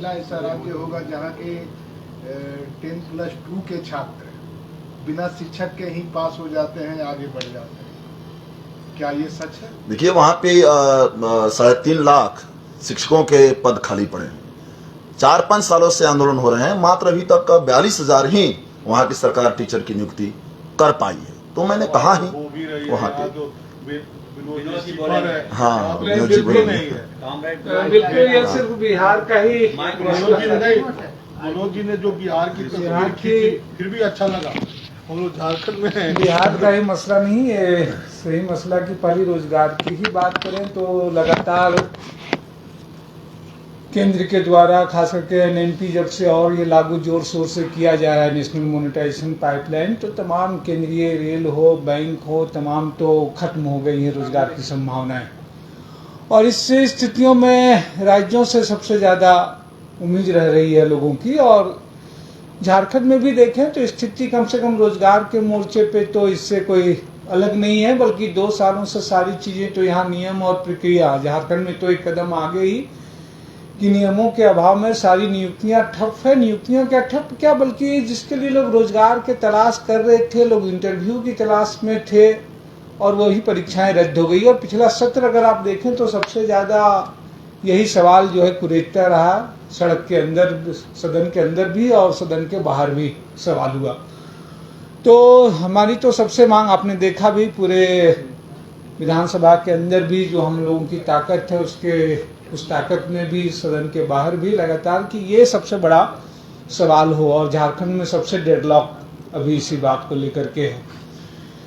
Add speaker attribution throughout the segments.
Speaker 1: जिला ऐसा राज्य होगा जहाँ के 10+2 के छात्र बिना शिक्षक के ही पास हो जाते हैं, आगे बढ़ जाते हैं। क्या ये सच है?
Speaker 2: देखिए, वहां पे 3.5 लाख शिक्षकों के पद खाली पड़े हैं। 4-5 सालों से आंदोलन हो रहे हैं, मात्र अभी तक 42,000 ही वहां की सरकार टीचर की नियुक्ति कर पाई है। तो मैंने कहा ही वहां पे हाँ
Speaker 3: बिल्कुल ये सिर्फ बिहार का ही
Speaker 1: मनोज जी ने जो बिहार की तस्वीर खींची, फिर भी अच्छा लगा। हम लोग झारखंड में हैं।
Speaker 3: बिहार का ही मसला नहीं है, सही मसला की पहली रोजगार की ही बात करें तो लगातार केंद्र के द्वारा खास करके एनएनपी जब से और ये लागू जोर शोर से किया जा रहा है नेशनल मोनेटाइजेशन पाइपलाइन, तो तमाम केंद्रीय रेल हो, बैंक हो, तमाम तो खत्म हो गई है रोजगार की संभावनाएं। और इस स्थितियों में राज्यों से सबसे ज़्यादा उम्मीद रह रही है लोगों की। और झारखंड में भी देखें तो स्थिति कम से कम रोजगार के मोर्चे पे तो इससे कोई अलग नहीं है, बल्कि 2 सालों से सारी चीज़ें तो यहाँ नियम और प्रक्रिया झारखंड में तो एक कदम आगे ही कि नियमों के अभाव में सारी नियुक्तियां ठप है। नियुक्तियां क्या ठप क्या, बल्कि जिसके लिए लोग रोजगार के तलाश कर रहे थे, लोग इंटरव्यू की तलाश में थे और वही परीक्षाएं रद्द हो गई। और पिछला सत्र अगर आप देखें तो सबसे ज़्यादा यही सवाल जो है कुरेदता रहा, सड़क के अंदर, सदन के अंदर भी और सदन के बाहर भी सवाल हुआ। तो हमारी तो सबसे मांग आपने देखा भी पूरे विधानसभा के अंदर भी जो हम लोगों की ताकत है उस ताकत में भी सदन के बाहर भी लगातार कि ये सबसे बड़ा सवाल हो। और झारखंड में सबसे डेडलॉक अभी इसी बात को लेकर के है।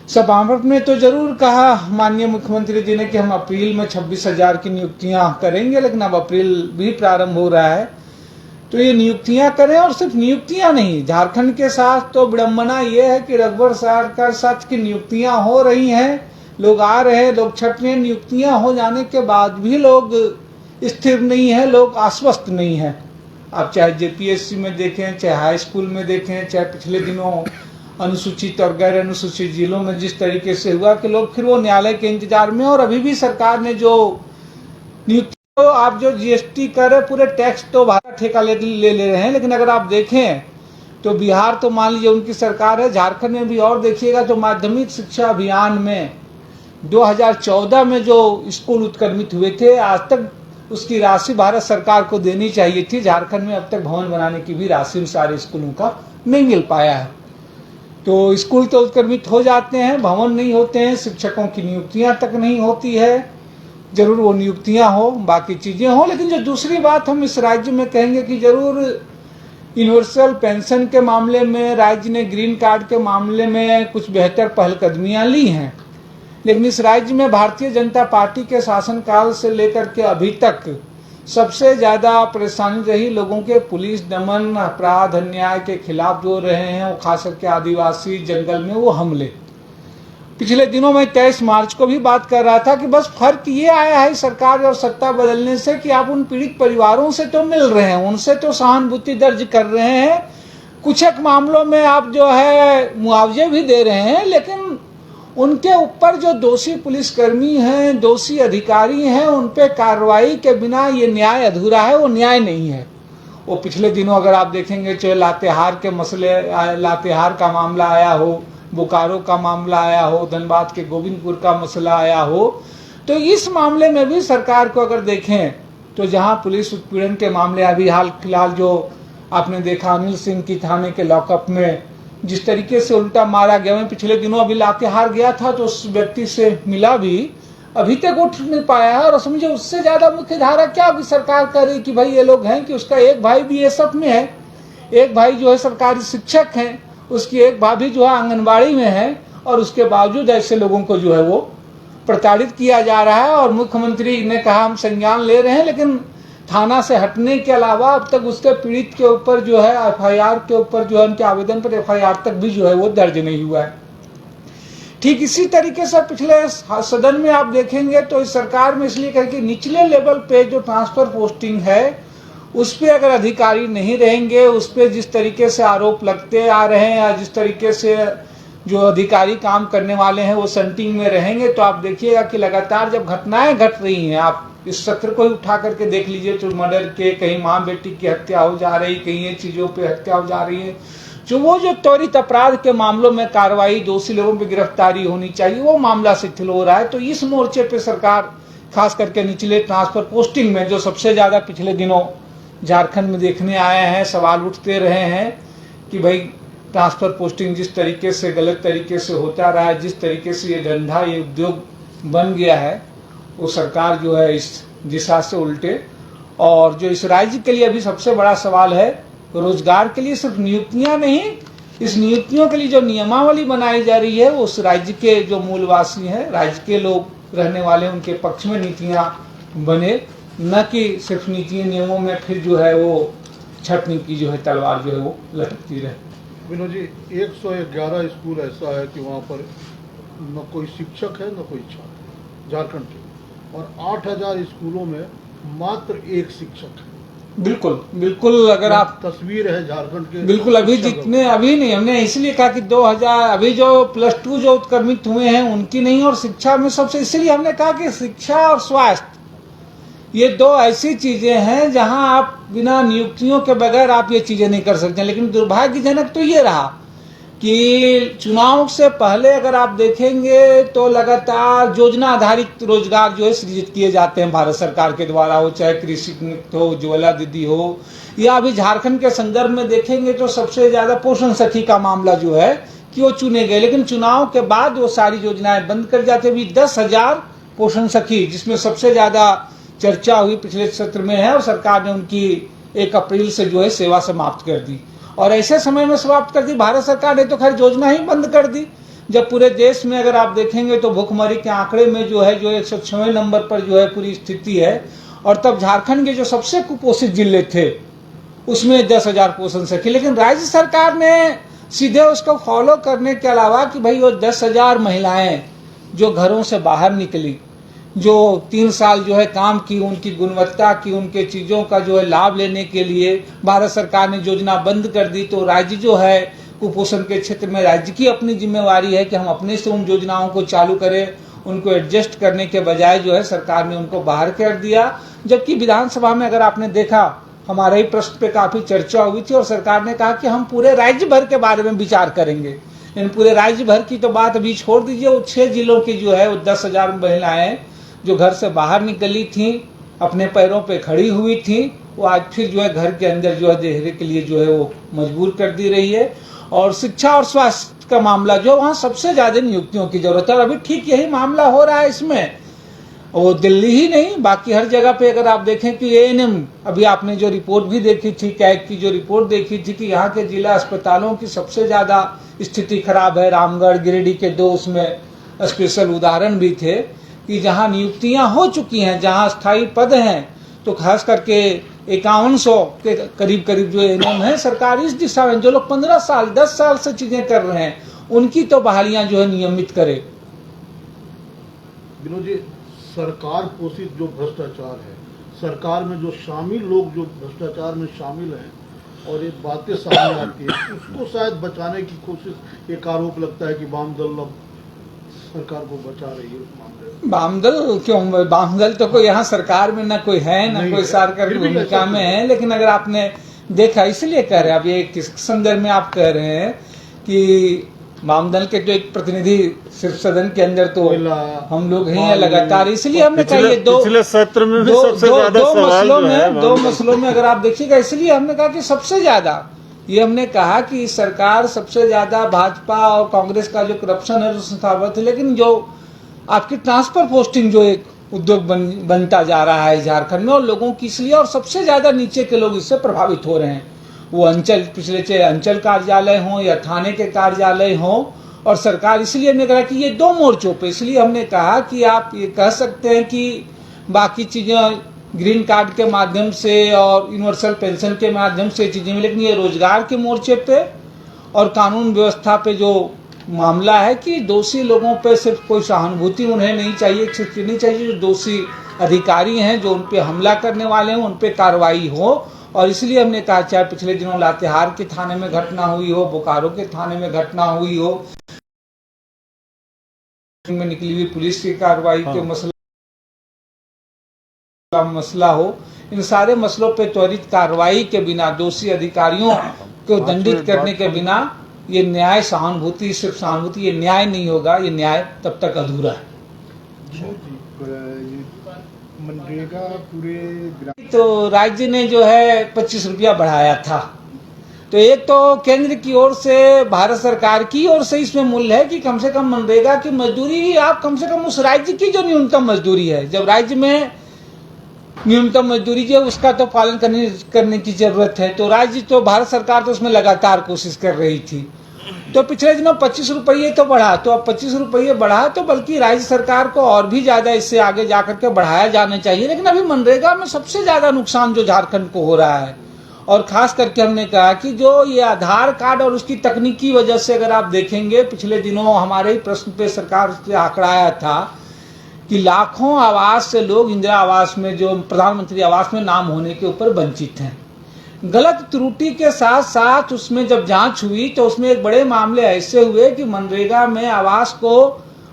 Speaker 3: सभापति ने तो जरूर कहा माननीय मुख्यमंत्री जी ने कि हम अप्रैल में 26,000 की नियुक्तियां करेंगे, लेकिन अब अप्रैल भी प्रारंभ हो रहा है तो ये नियुक्तियां करें। और सिर्फ नियुक्तियां नहीं, झारखंड के साथ तो विडम्बना ये है कि रघुवर सरकार साथ की नियुक्तियां हो रही हैं, लोग आ रहे हैं, लोग छट रहे हैं, नियुक्तियां हो जाने के बाद भी लोग स्थिर नहीं है, लोग आश्वस्त नहीं है। आप चाहे जेपीएससी में देखें, चाहे हाई स्कूल में देखें, चाहे पिछले दिनों अनुसूचित और गैर अनुसूचित जिलों में जिस तरीके से हुआ कि लोग फिर वो न्यायालय के इंतजार में। और अभी भी सरकार ने जो नियुक्ति, तो आप जो जीएसटी कर पूरे टैक्स तो भारत ठेका ले रहे हैं, लेकिन अगर आप देखें तो बिहार तो मान लीजिए उनकी सरकार है, झारखंड में भी और देखिएगा तो माध्यमिक शिक्षा अभियान में 2014 में जो स्कूल उत्क्रमित हुए थे, आज तक उसकी राशि भारत सरकार को देनी चाहिए थी। झारखंड में अब तक भवन बनाने की भी राशि सारे स्कूलों का नहीं मिल पाया है। तो स्कूल तो उत्क्रमित हो जाते हैं, भवन नहीं होते हैं, शिक्षकों की नियुक्तियां तक नहीं होती है। जरूर वो नियुक्तियां हो, बाकी चीजें हो, लेकिन जो दूसरी बात हम इस राज्य में कहेंगे कि जरूर यूनिवर्सल पेंशन के मामले में राज्य ने ग्रीन कार्ड के मामले में कुछ बेहतर पहलकदमियां ली हैं, लेकिन इस राज्य में भारतीय जनता पार्टी के शासनकाल से लेकर के अभी तक सबसे ज्यादा परेशानी रही लोगों के पुलिस दमन, अपराध, अन्याय के खिलाफ जो रहे हैं, वो खास करके आदिवासी जंगल में वो हमले। पिछले दिनों में 23 मार्च को भी बात कर रहा था कि बस फर्क ये आया है सरकार और सत्ता बदलने से कि आप उन पीड़ित परिवारों से तो मिल रहे हैं, उनसे तो सहानुभूति दर्ज कर रहे हैं, कुछ एक मामलों में आप जो है मुआवजे भी दे रहे हैं, लेकिन उनके ऊपर जो दोषी पुलिसकर्मी हैं, दोषी अधिकारी हैं, उन पे कार्रवाई के बिना ये न्याय अधूरा है, वो न्याय नहीं है। वो पिछले दिनों अगर आप देखेंगे चाहे लातेहार के मसले, लातेहार का मामला आया हो, बोकारो का मामला आया हो, धनबाद के गोविंदपुर का मसला आया हो, तो इस मामले में भी सरकार को अगर देखें तो जहां पुलिस उत्पीड़न के मामले अभी हाल फिलहाल जो आपने देखा अनिल सिंह की थाने के लॉकअप में जिस तरीके से उल्टा मारा गया, मैं पिछले दिनों अभी लातेहार गया था तो उस व्यक्ति से मिला भी, अभी तक उठ नहीं पाया है। और समझे उससे ज्यादा मुख्य धारा क्या होगी, सरकार कह रही कि भाई ये लोग हैं कि उसका एक भाई बीएसएफ में है, एक भाई जो है सरकारी शिक्षक है, उसकी एक भाभी जो है आंगनबाड़ी में है, और उसके बावजूद ऐसे लोगों को जो है वो प्रताड़ित किया जा रहा है। और मुख्यमंत्री ने कहा हम संज्ञान ले रहे हैं, लेकिन थाना से हटने के अलावा अब तक उसके पीड़ित के ऊपर जो है एफआईआर के ऊपर जो है उनके आवेदन पर एफआईआर तक भी जो है वो दर्ज नहीं हुआ है। ठीक इसी तरीके से पिछले सदन में आप देखेंगे तो इस सरकार में इसलिए कहे कि निचले लेवल पे जो ट्रांसफर पोस्टिंग है उस पे अगर अधिकारी नहीं रहेंगे, उस पे जिस तरीके से आरोप लगते आ रहे हैं या जिस तरीके से जो अधिकारी काम करने वाले हैं वो सेंटिंग में रहेंगे, तो आप देखिएगा कि लगातार जब घटनाएं घट रही हैं, आप इस सत्र को ही उठा करके देख लीजिए तो मर्डर के, कहीं माँ बेटी की हत्या हो जा रही, कहीं ये चीजों पे हत्या हो जा रही है। जो त्वरित अपराध के मामलों में कार्रवाई, दोषी लोगों पर गिरफ्तारी होनी चाहिए, वो मामला शिथिल हो रहा है। तो इस मोर्चे पे सरकार खास करके निचले ट्रांसफर पोस्टिंग में जो सबसे ज्यादा पिछले दिनों झारखंड में देखने आए हैं, सवाल उठते रहे हैं कि भाई ट्रांसफर पोस्टिंग जिस तरीके से गलत तरीके से होता रहा है, जिस तरीके से ये धंधा, ये उद्योग बन गया है, वो सरकार जो है इस दिशा से उल्टे। और जो इस राज्य के लिए अभी सबसे बड़ा सवाल है, रोजगार के लिए सिर्फ नियुक्तियां नहीं, इस नियुक्तियों के लिए जो नियमावली बनाई जा रही है वो उस राज्य के जो मूलवासी हैं, राज्य के लोग रहने वाले, उनके पक्ष में नीतियां बने, न कि सिर्फ नीतियों नियमों में फिर जो है वो छटनी की जो है तलवार जो है वो लटकती रहे।
Speaker 1: विनोद जी, 111 स्कूल ऐसा है कि वहाँ पर न कोई शिक्षक है न कोई छात्र झारखंड के, और 8000 स्कूलों में मात्र एक शिक्षक है।
Speaker 3: बिल्कुल बिल्कुल, अगर आप
Speaker 1: तस्वीर है झारखंड के,
Speaker 3: बिल्कुल अभी जितने, अभी नहीं, हमने इसलिए कहा कि 2000 अभी जो +2 जो उत्क्रमित हुए हैं उनकी नहीं, और शिक्षा में सबसे, इसलिए हमने कहा कि शिक्षा और स्वास्थ्य ये दो ऐसी चीजें हैं जहां आप बिना नियुक्तियों के बगैर आप ये चीजें नहीं कर सकते। लेकिन दुर्भाग्यजनक तो ये रहा कि चुनाव से पहले अगर आप देखेंगे तो लगातार योजना आधारित रोजगार जो है सृजित किए जाते हैं भारत सरकार के द्वारा, हो चाहे कृषि हो, ज्वाला दीदी हो, या अभी झारखंड के संदर्भ में देखेंगे तो सबसे ज्यादा पोषण सखी का मामला जो है कि वो चुने गए। लेकिन चुनाव के बाद वो सारी योजनाएं बंद कर जाते। अभी 10,000 पोषण सखी, जिसमें सबसे ज्यादा चर्चा हुई पिछले सत्र में है, और सरकार ने उनकी 1 अप्रैल से जो है सेवा समाप्त कर दी। और ऐसे समय में समाप्त कर दी भारत सरकार ने, तो खैर योजना ही बंद कर दी। जब पूरे देश में अगर आप देखेंगे तो भुखमरी के आंकड़े में जो है, जो 106वें नंबर पर जो है पूरी स्थिति है, और तब झारखंड के जो सबसे कुपोषित जिले थे उसमें 10,000 पोषण सखी। लेकिन राज्य सरकार ने सीधे उसको फॉलो करने के अलावा कि भाई वो 10,000 महिलाएं जो घरों से बाहर निकली, जो 3 साल जो है काम की, उनकी गुणवत्ता की, उनके चीजों का जो है लाभ लेने के लिए भारत सरकार ने योजना बंद कर दी। तो राज्य जो है कुपोषण के क्षेत्र में राज्य की अपनी जिम्मेवारी है कि हम अपने से उन योजनाओं को चालू करें, उनको एडजस्ट करने के बजाय जो है सरकार ने उनको बाहर कर दिया। जबकि विधानसभा में अगर आपने देखा, हमारे ही प्रश्न पे काफी चर्चा हुई थी और सरकार ने कहा कि हम पूरे राज्य भर के बारे में विचार करेंगे। लेकिन पूरे राज्य भर की तो बात अभी छोड़ दीजिए, वो 6 जिलों की जो है वो 10,000 महिलाएं जो घर से बाहर निकली थी, अपने पैरों पे खड़ी हुई थी, वो आज फिर जो है घर के अंदर जो है रहने के लिए जो है वो मजबूर कर दी रही है। और शिक्षा और स्वास्थ्य का मामला जो, वहाँ सबसे ज्यादा नियुक्तियों की जरूरत है, और अभी ठीक यही मामला हो रहा है इसमें। वो दिल्ली ही नहीं, बाकी हर जगह पे अगर आप देखें कि ANM, अभी आपने जो रिपोर्ट भी देखी थी, कैग की जो रिपोर्ट देखी थी कि यहाँ के जिला अस्पतालों की सबसे ज्यादा स्थिति खराब है। रामगढ़, गिरिडीह के 2 उसमें स्पेशल उदाहरण भी थे कि जहां नियुक्तियां हो चुकी हैं, जहां स्थायी पद हैं, तो खास करके 5100 के करीब जो ANM है, सरकार इस दिशा में जो लोग 15 साल 10 साल से चीजें कर रहे हैं उनकी तो बहालियां जो है नियमित करे।
Speaker 1: विनोद जी, सरकार पोषित जो भ्रष्टाचार है, सरकार में जो शामिल लोग जो भ्रष्टाचार में शामिल हैं, और ये बातें सामने आती है, उसको शायद बचाने की कोशिश, एक आरोप लगता है कि वाम दल अब सरकार को बचा रही है उस मामले में।
Speaker 3: वामदल क्यों? वामदल तो कोई यहाँ सरकार में ना कोई है, ना कोई सरकार भूमिका में है। लेकिन अगर आपने देखा, इसलिए कह रहे हैं, अब ये किस संदर्भ में आप कह रहे हैं कि वामदल के जो एक प्रतिनिधि सिर्फ सदन के अंदर तो हम लोग हैं लगातार, इसलिए हमने कहा ये पिछले सत्र में भी सबसे ज्यादा दो मसलों में अगर आप देखिएगा, इसलिए हमने कहा कि सबसे ज्यादा ये हमने कहा कि सरकार सबसे ज्यादा भाजपा और कांग्रेस का जो करप्शन है संस्थागत है। लेकिन जो आपकी ट्रांसफर पोस्टिंग जो एक उद्योग बनता जा रहा है झारखंड में, और लोगों की इसलिए, और सबसे ज्यादा नीचे के लोग इससे प्रभावित हो रहे हैं। वो अंचल, पिछले चाहे अंचल कार्यालय हो या थाने के कार्यालय हो, और सरकार, इसलिए हमने कहा कि ये 2 मोर्चों पे, इसलिए हमने कहा कि आप ये कह सकते हैं कि बाकी चीजें ग्रीन कार्ड के माध्यम से और यूनिवर्सल पेंशन के माध्यम से चीजें, लेकिन ये रोजगार के मोर्चे पे और कानून व्यवस्था पे जो मामला है कि दोषी लोगों पे सिर्फ कोई सहानुभूति उन्हें नहीं चाहिए, नहीं चाहिए, जो दोषी अधिकारी हैं, जो उन पे हमला करने वाले हैं, उन पे कार्रवाई हो। और इसलिए हमने कहा, चाहे पिछले दिनों लातेहार के थाने में घटना हुई हो, बोकारो के थाने में घटना हुई हो, में निकली हुई पुलिस की कार्रवाई के मसले का मसला हो, इन सारे मसलों पे त्वरित कार्रवाई के बिना, दोषी अधिकारियों को दंडित करने के बिना ये न्याय सहानुभूति, सिर्फ सहानुभूति, ये न्याय नहीं होगा, ये न्याय तब तक अधूरा है।
Speaker 4: मनरेगा पूरे
Speaker 3: तो राज्य ने जो है 25 रुपया बढ़ाया था, तो एक तो केंद्र की ओर से, भारत सरकार की ओर से इसमें मूल्य है कि कम से कम मनरेगा की मजदूरी आप कम से कम उस राज्य की जो न्यूनतम मजदूरी है, जब राज्य में न्यूनतम मजदूरी जो उसका तो पालन करने की जरूरत है, तो राज्य तो, भारत सरकार तो उसमें लगातार कोशिश कर रही थी। तो पिछले दिनों 25 रुपये तो बढ़ा, तो अब 25 रुपये बढ़ा तो बल्कि राज्य सरकार को और भी ज्यादा इससे आगे जाकर के बढ़ाया जाना चाहिए। लेकिन अभी मनरेगा में सबसे ज्यादा नुकसान जो झारखंड को हो रहा है, और खास करके हमने कहा कि जो ये आधार कार्ड और उसकी तकनीकी वजह से, अगर आप देखेंगे पिछले दिनों हमारे ही प्रश्न पे सरकार से आंकड़ा आया था कि लाखों आवास से लोग इंदिरा आवास में, जो प्रधानमंत्री आवास में नाम होने के ऊपर वंचित हैं। गलत त्रुटि के साथ साथ उसमें जब जांच हुई तो उसमें एक बड़े मामले ऐसे हुए कि मनरेगा में आवास को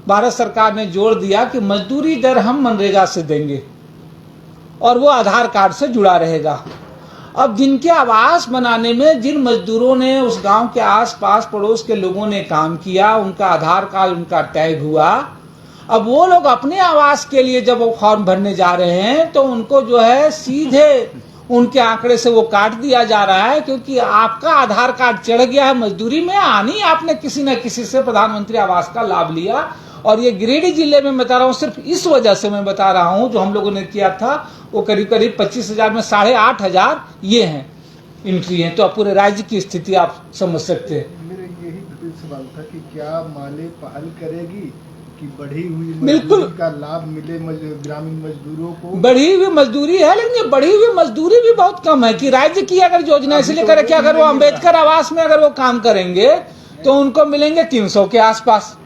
Speaker 3: भारत सरकार ने जोड़ दिया कि मजदूरी दर हम मनरेगा से देंगे और वो आधार कार्ड से जुड़ा रहेगा। अब जिनके आवास बनाने में जिन मजदूरों ने उस गांव के आसपास पड़ोस के लोगों ने काम किया, उनका आधार कार्ड उनका टैग हुआ, अब वो लोग अपने आवास के लिए जब वो फॉर्म भरने जा रहे हैं तो उनको जो है सीधे उनके आंकड़े से वो काट दिया जा रहा है, क्योंकि आपका आधार कार्ड चढ़ गया है मजदूरी में, आनी आपने किसी न किसी से प्रधानमंत्री आवास का लाभ लिया। और ये गिरिडीह जिले में बता रहा हूँ, सिर्फ इस वजह से मैं बता रहा हूँ, जो हम लोगों ने किया था वो करीब करीब 25,000 में 8,500 ये हैं एंट्री है। तो आप पूरे राज्य की स्थिति आप समझ सकते हैं।
Speaker 4: मेरा यही सवाल था कि क्या माले पहल करेगी कि बढ़ी हुई
Speaker 3: बिल्कुल
Speaker 4: मजदूरी का लाभ मिले ग्रामीण मजदूरों को?
Speaker 3: बढ़ी हुई मजदूरी है, लेकिन ये बढ़ी हुई मजदूरी भी बहुत कम है कि राज्य की अगर योजना इसलिए करे कि अगर वो अंबेडकर आवास में अगर वो काम करेंगे तो उनको मिलेंगे 300 के आसपास।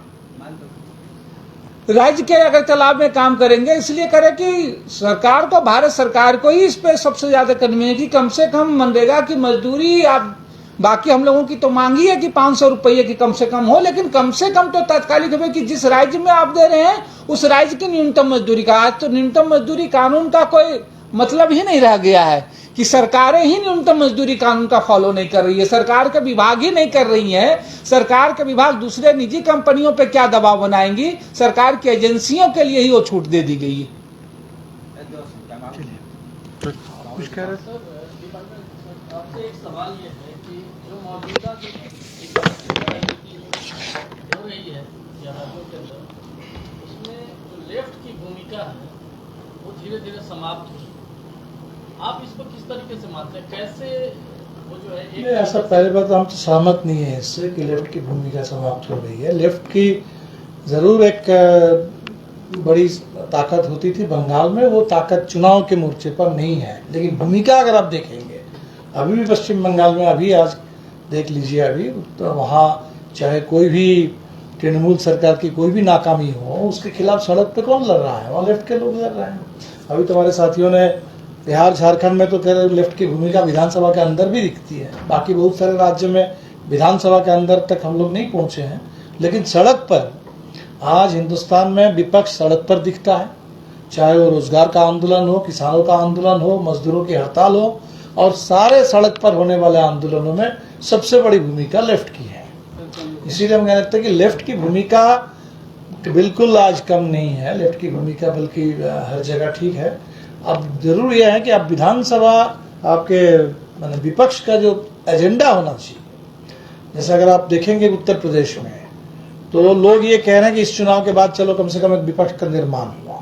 Speaker 3: राज्य के अगर तालाब में काम करेंगे इसलिए करे कि सरकार को, भारत सरकार को ही इस पे सबसे ज्यादा करनी है कि कम से कम मनरेगा की मजदूरी, आप बाकी हम लोगों की तो मांगी है कि 500 रुपये की कम से कम हो, लेकिन कम से कम तो तात्कालिक हो कि जिस राज्य में आप दे रहे हैं उस राज्य की न्यूनतम मजदूरी का। आज तो न्यूनतम मजदूरी कानून का कोई मतलब ही नहीं रह गया है कि सरकारें ही न्यूनतम मजदूरी कानून का फॉलो नहीं कर रही है, सरकार के विभाग ही नहीं कर रही है। सरकार के विभाग दूसरे निजी कंपनियों पे क्या दबाव बनाएंगी, सरकार की एजेंसियों के लिए ही वो छूट दे दी गई है।
Speaker 4: कुछ कह रहे थे?
Speaker 5: आपसे एक सवाल ये है कि जो मौजूदा जो हो रही है या राज्यों के अंदर, उसमें जो लेफ्ट की भूमिका है वो धीरे धीरे समाप्त हो रही है। आप इसको किस तरीके से मानते हैं, कैसे वो जो है
Speaker 6: नहीं, ऐसा पहले बात हम तो सहमत नहीं है इससे कि लेफ्ट की भूमिका समाप्त हो रही है। लेफ्ट की जरूर एक बड़ी ताकत होती थी बंगाल में, वो ताकत चुनाव के मोर्चे पर नहीं है, लेकिन भूमिका अगर आप देखेंगे अभी भी पश्चिम बंगाल में, अभी आज देख लीजिए, अभी तो वहाँ चाहे कोई भी तृणमूल सरकार की कोई भी नाकामी हो, उसके खिलाफ सड़क पे कौन लड़ रहा है? वहाँ लेफ्ट के लोग लड़ रहे हैं। अभी तुम्हारे साथियों ने बिहार झारखंड में तो कह रहे लेफ्ट की भूमिका विधानसभा के अंदर भी दिखती है, बाकी बहुत सारे राज्य में विधानसभा के अंदर तक हम लोग नहीं पहुंचे हैं, लेकिन सड़क पर आज हिंदुस्तान में विपक्ष सड़क पर दिखता है, चाहे वो रोजगार का आंदोलन हो, किसानों का आंदोलन हो, मजदूरों की हड़ताल हो, और सारे सड़क पर होने वाले आंदोलनों में सबसे बड़ी भूमिका लेफ्ट की है। इसीलिए हम कहते हैं कि लेफ्ट की भूमिका बिल्कुल आज कम नहीं है, लेफ्ट की भूमिका बल्कि हर जगह ठीक है। अब जरूर यह है कि अब विधानसभा आपके माने विपक्ष का जो एजेंडा होना चाहिए, जैसे अगर आप देखेंगे उत्तर प्रदेश में तो लोग ये कह रहे हैं कि इस चुनाव के बाद चलो कम से कम एक विपक्ष का निर्माण हुआ,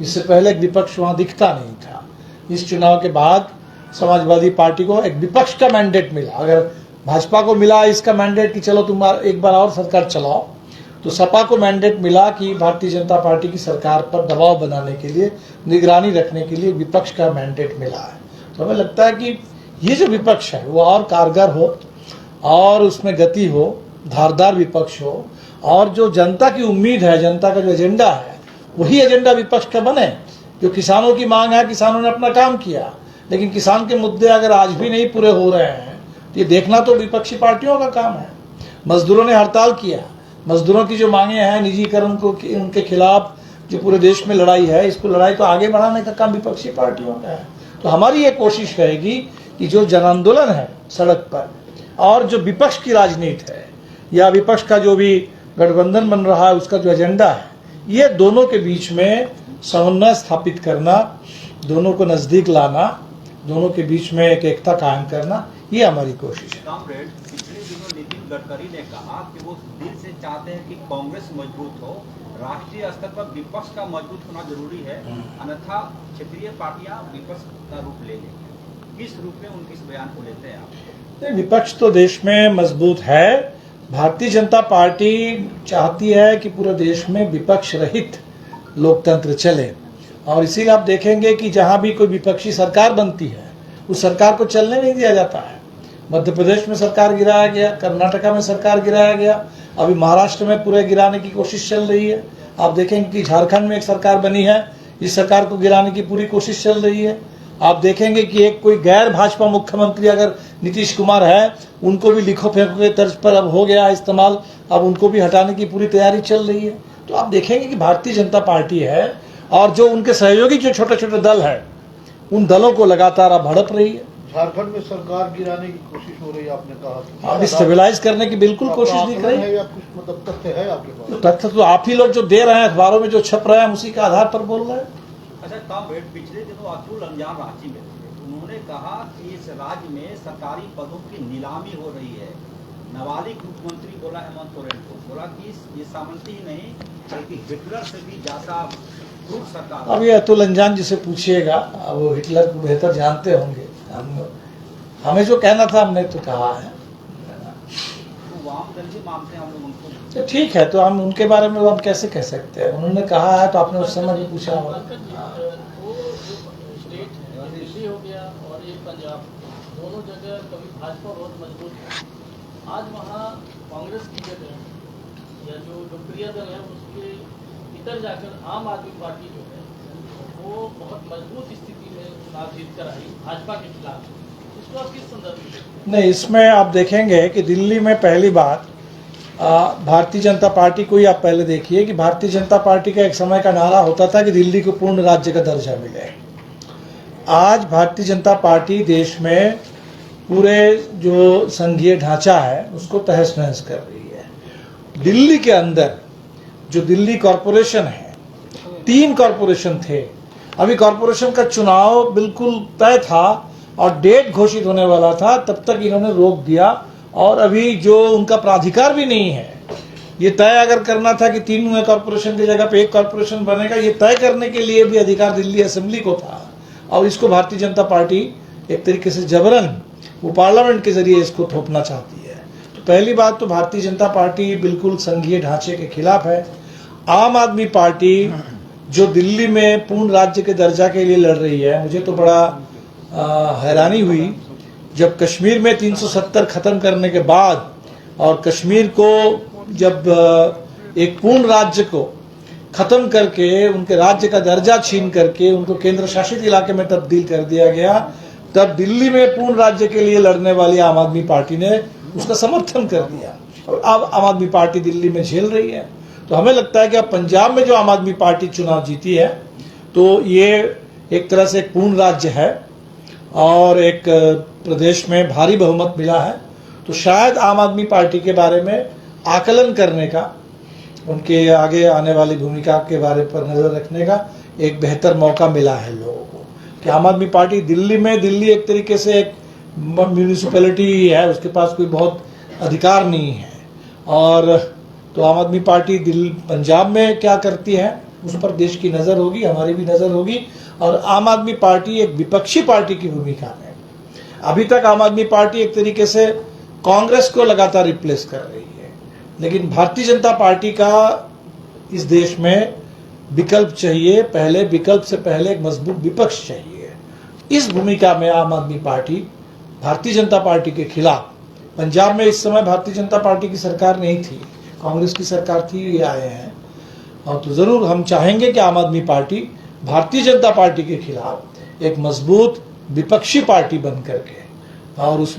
Speaker 6: इससे पहले एक विपक्ष वहां दिखता नहीं था। इस चुनाव के बाद समाजवादी पार्टी को एक विपक्ष का मैंडेट मिला। अगर भाजपा को मिला इसका मैंडेट कि चलो तुम एक बार और सरकार चलाओ, तो सपा को मैंडेट मिला कि भारतीय जनता पार्टी की सरकार पर दबाव बनाने के लिए, निगरानी रखने के लिए विपक्ष का मैंडेट मिला है। तो हमें लगता है कि ये जो विपक्ष है वो और कारगर हो और उसमें गति हो, धारदार विपक्ष हो, और जो जनता की उम्मीद है, जनता का जो एजेंडा है वही एजेंडा विपक्ष का बने। जो किसानों की मांग है, किसानों ने अपना काम किया, लेकिन किसान के मुद्दे अगर आज भी नहीं पूरे हो रहे हैं तो ये देखना तो विपक्षी पार्टियों का काम है। मजदूरों ने हड़ताल किया, मजदूरों की जो मांगे हैं निजीकरण को उनके खिलाफ जो पूरे देश में लड़ाई है, इसको लड़ाई को आगे बढ़ाने का काम विपक्षी पार्टियों का है। तो हमारी ये कोशिश रहेगी कि जो जन आंदोलन है सड़क पर और जो विपक्ष की राजनीति है या विपक्ष का जो भी गठबंधन बन रहा है उसका जो एजेंडा है, ये दोनों के बीच में समन्वय स्थापित करना, दोनों को नजदीक लाना, दोनों के बीच में एक एकता कायम करना, ये हमारी कोशिश है।
Speaker 7: कॉमरेड, पिछले दिनों नितिन गडकरी ने कहा कि वो दिल से चाहते हैं कि कांग्रेस मजबूत हो, राष्ट्रीय स्तर पर विपक्ष का मजबूत होना जरूरी है, अन्यथा क्षेत्रीय पार्टियां विपक्ष का रूप ले लेंगी। किस रूप में उनके इस बयान को लेते हैं आप?
Speaker 6: विपक्ष तो देश में मजबूत है। भारतीय जनता पार्टी चाहती है कि पूरे देश में विपक्ष रहित लोकतंत्र चले, और इसीलिए आप देखेंगे कि जहां भी कोई विपक्षी सरकार बनती है उस सरकार को चलने नहीं दिया जाता है। मध्य प्रदेश में सरकार गिराया गया, कर्नाटका में सरकार गिराया गया, अभी महाराष्ट्र में पूरे गिराने की कोशिश चल रही है। आप देखेंगे कि झारखंड में एक सरकार बनी है, इस सरकार को गिराने की पूरी कोशिश चल रही है। आप देखेंगे कि एक कोई गैर भाजपा मुख्यमंत्री अगर नीतीश कुमार है, उनको भी लिखो फेंको के तर्ज पर अब हो गया इस्तेमाल, अब उनको भी हटाने की पूरी तैयारी चल रही है। तो आप देखेंगे कि भारतीय जनता पार्टी है और जो उनके सहयोगी जो छोटे छोटे दल है, उन दलों को लगातार अब भड़प रही है।
Speaker 1: झारखंड में सरकार गिराने की कोशिश हो रही है, आपने कहा
Speaker 6: अभी स्टेबलाइज करने की बिल्कुल कोशिश दिख रही है।
Speaker 1: या कुछ मतलब तथ्य है आपके पास?
Speaker 6: तथ्य तो आप ही लोग जो दे रहे हैं, अखबारों में जो छप रहे हैं, उसी के आधार पर बोल रहे हैं।
Speaker 7: अच्छा कॉमरेड, पिछले दिनों अतुल अंजान रांची में थे, उन्होंने कहा कि इस राज्य में सरकारी पदों की नीलामी हो रही है। नाबालिग मुख्यमंत्री बोला हेमंत सोरेन को, बोला कि ये सामंती ही नहीं बल्कि हिटलर से भी ज्यादा क्रूर सरकार।
Speaker 6: अब ये अतुल अंजान जिसे पूछिएगा, वो हिटलर को बेहतर जानते होंगे। हमें जो कहना था हमने तो कहा है।
Speaker 7: तो वाम दल ही मानते हैं हम लोग उनको।
Speaker 6: तो ठीक है, तो हम उनके बारे में हम कैसे कह सकते हैं? उन्होंने कहा है तो आपने उस समय भी पूछा होगा।
Speaker 5: वो जो स्टेट है, दिल्ली हो गया और ये पंजाब, दोनों जगह कभी भाजपा बहुत मजबूत है। आज वहाँ कांग्रेस की जगह या जो लोकप्रिय दल है उसके इधर जाकर आम आदमी पार्टी जो है वो बहुत मजबूत स्थिति में चुनाव जीत कर आई भाजपा के खिलाफ। इसको आप किस संदर्भ में देखते हैं?
Speaker 6: नहीं, इसमें आप देखेंगे कि दिल्ली में पहली बात भारतीय जनता पार्टी को ही आप पहले देखिए कि भारतीय जनता पार्टी का एक समय का नारा होता था कि दिल्ली को पूर्ण राज्य का दर्जा मिले। आज भारतीय जनता पार्टी देश में पूरे जो संघीय ढांचा है उसको तहस नहस कर रही है। दिल्ली के अंदर जो दिल्ली कॉरपोरेशन है, 3 कॉरपोरेशन थे, अभी कॉरपोरेशन का चुनाव बिल्कुल तय था और डेट घोषित होने वाला था, तब तक इन्होंने रोक दिया। और अभी जो उनका प्राधिकार भी नहीं है, ये तय अगर करना था कि 3 कॉरपोरेशन की जगह पे 1 कॉरपोरेशन बनेगा, ये तय करने के लिए भी अधिकार दिल्ली असेंबली को था। और इसको भारतीय जनता पार्टी एक तरीके से जबरन वो पार्लियामेंट के जरिए इसको थोपना चाहती है। तो पहली बात तो भारतीय जनता पार्टी बिल्कुल संघीय ढांचे के खिलाफ है। आम आदमी पार्टी जो दिल्ली में पूर्ण राज्य के दर्जा के लिए लड़ रही है, मुझे तो बड़ा हैरानी हुई जब कश्मीर में 370 खत्म करने के बाद और कश्मीर को जब एक पूर्ण राज्य को खत्म करके उनके राज्य का दर्जा छीन करके उनको केंद्र शासित इलाके में तब्दील कर दिया गया, तब दिल्ली में पूर्ण राज्य के लिए लड़ने वाली आम आदमी पार्टी ने उसका समर्थन कर दिया और अब आम आदमी पार्टी दिल्ली में झेल रही है। तो हमें लगता है कि अब पंजाब में जो आम आदमी पार्टी चुनाव जीती है तो ये एक तरह से एक पूर्ण राज्य है और एक प्रदेश में भारी बहुमत मिला है। तो शायद आम आदमी पार्टी के बारे में आकलन करने का, उनके आगे आने वाली भूमिका के बारे पर नजर रखने का एक बेहतर मौका मिला है लोगों को कि आम आदमी पार्टी दिल्ली एक तरीके से एक म्यूनिसिपैलिटी है, उसके पास कोई बहुत अधिकार नहीं है। और तो आम आदमी पार्टी पंजाब में क्या करती है उस पर देश की नज़र होगी, हमारी भी नज़र होगी। और आम आदमी पार्टी एक विपक्षी पार्टी की भूमिका में, अभी तक आम आदमी पार्टी एक तरीके से कांग्रेस को लगातार रिप्लेस कर रही है, लेकिन भारतीय जनता पार्टी का इस देश में विकल्प चाहिए। पहले विकल्प से पहले एक मजबूत विपक्ष चाहिए। इस भूमिका में आम आदमी पार्टी भारतीय जनता पार्टी के खिलाफ, पंजाब में इस समय भारतीय जनता पार्टी की सरकार नहीं थी, कांग्रेस की सरकार थी, ये आए हैं। और तो जरूर हम चाहेंगे कि आम आदमी पार्टी भारतीय जनता पार्टी के खिलाफ एक मजबूत विपक्षी पार्टी बन करके और उस